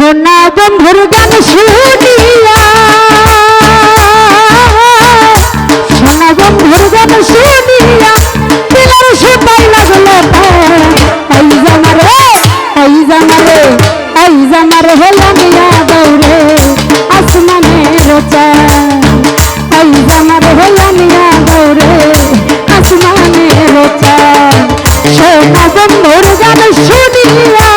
সোনা বন্ধুর গান শুনিয়া সোনা বন্ধুর গান শুনিয়া দিলের সুপাই লাগলো এই জামারে এই জামারে এই জামারে হেলামিয়া দৌড়ে আসমানের চাঁদ এই জামারে হেলামিয়া দৌড়ে আসমানের চাঁদ সোনা বন্ধুর গান শুনিয়া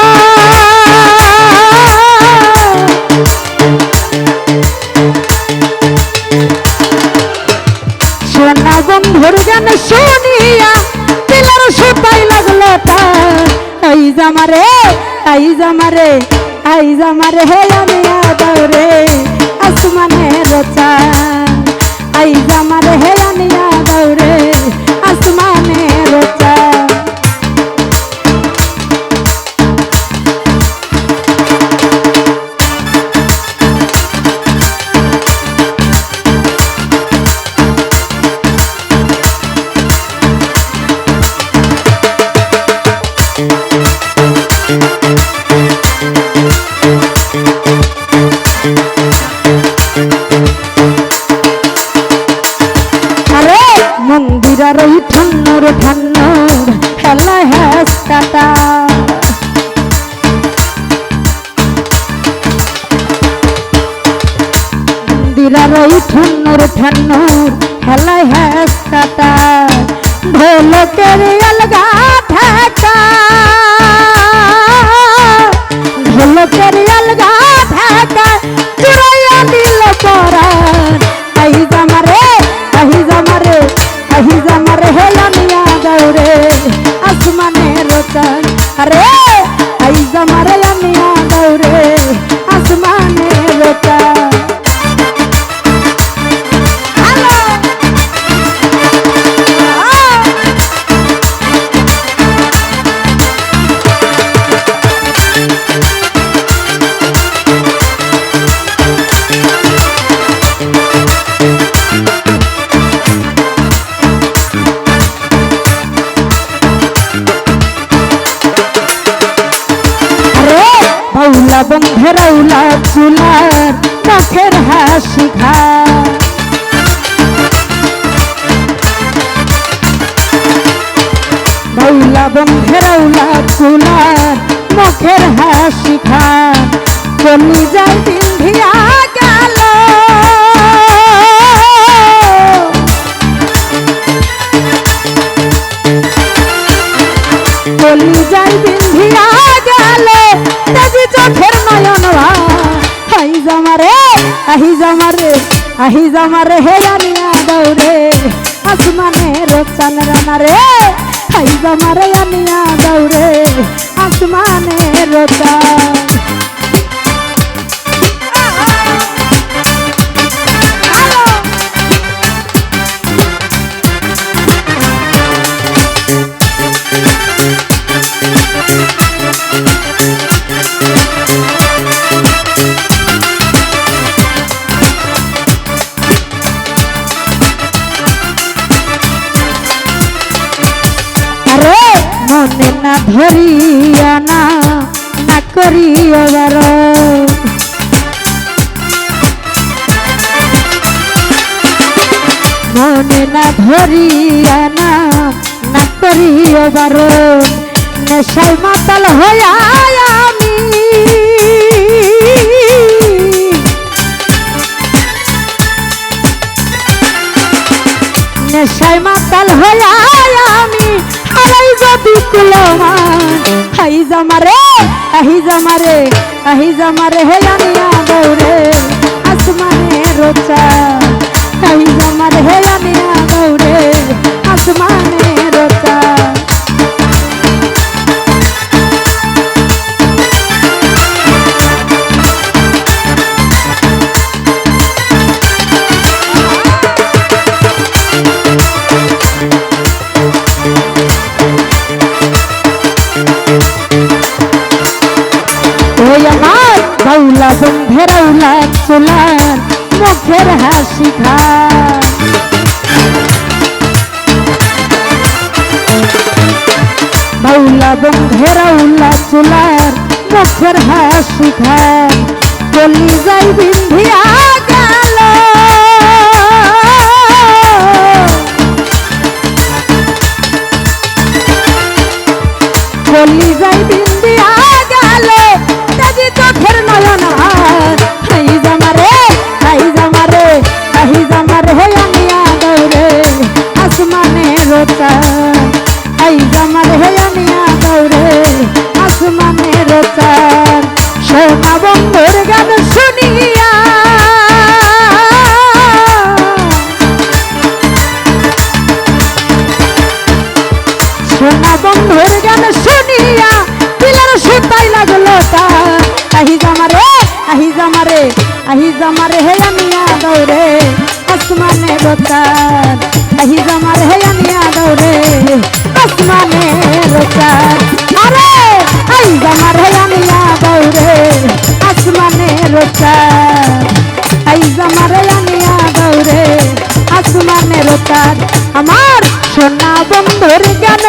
সোনা বন্ধুর গান শুনিয়া দিলের সুপাই লাগলো তার এই জামারে এই জামারে এই জামারে হে আমিয়া দৌড়ে আসমানের চাঁদ এই জামারে হে আমিয়া দৌড়ে আসমানের চাঁদ মন্দিরের ওই ঠান্নর ঠান্নর হেলা হ্যাস কাটা মন্দিরের ওই ঠান্নর ঠান্নর হেলা হ্যাস কাটা ঢোলকের আলগা ঢাকা ঢোলকের আলগা ঢাকা চুরাইয়া দিল পরাণ এই জামারে এই জামারে এই জামারে হেলামিয়া দৌড়ে আসমানের চাঁদ আরে এই জামারে আমিয়া দৌড়ে আসমানের চাঁদ বাউলা বন্ধের আউলা চুলার মুখের হাসি ঘা বাউলা বন্ধের আউলা চুলার মুখের হাসি ঘা চলি যায় বিন্ধিয়া গেল চলি যায় বিন্ধিয়া গেল তেজি চোখের নয়ন আহি জামারে আহি জামারে আহি জামারে হে আনিয়া দৌড়ে আসমানের চাঁদ রানা রে আহি জামারে আনিয়া দৌড়ে আসমানের চাঁদ মনে না ধরিয়া না না করিয়া বার মনে না ধরিয়া না না করিয়া বার নেশায় মাতাল হইয়া আমি নেশায় মাতাল হইয়া আমি আলাই যদি কুলমান আহি জামারে আহি জামারে আহি জামারে হেলামিয়া দৌড়ে আসমানের চাঁদ আহি জামারে হেলামিয়া দৌড়ে আসমানের চাঁদ বাউলা বন্ধের আউলা চুলার মুখের হাসি ঘা বাউলা বন্ধের আউলা চুলার মুখের হাসি ঘা কলি যাই বিন্ধিয়া গেল কলি যাই বিন্ধিয়া গেল তাজি চোখের নয়ন হাই জামারে হাই জামারে হাই জামারে হে আনিয়া দৌড়ে আসমানে রোতা হাই জামারে হে আনিয়া দৌড়ে আসমানে রোতা সোনা বন্ধুর গান শুনিয়া সোনা বন্ধুর গান শুনিয়া দিলের সুতাই লাগলো তা আহি জামারে আহি জামারে আহি জামারে হে আনিয়া দৌড়ে আসমানে রোতার আহি জামারে হে আনিয়া দৌড়ে আসমানে রোতার আরে আহি জামারে হে আনিয়া দৌড়ে আসমানে রোতার আহি জামারে আনিয়া দৌড়ে আসমানে রোতার আমার সোনা বন্ধুর গান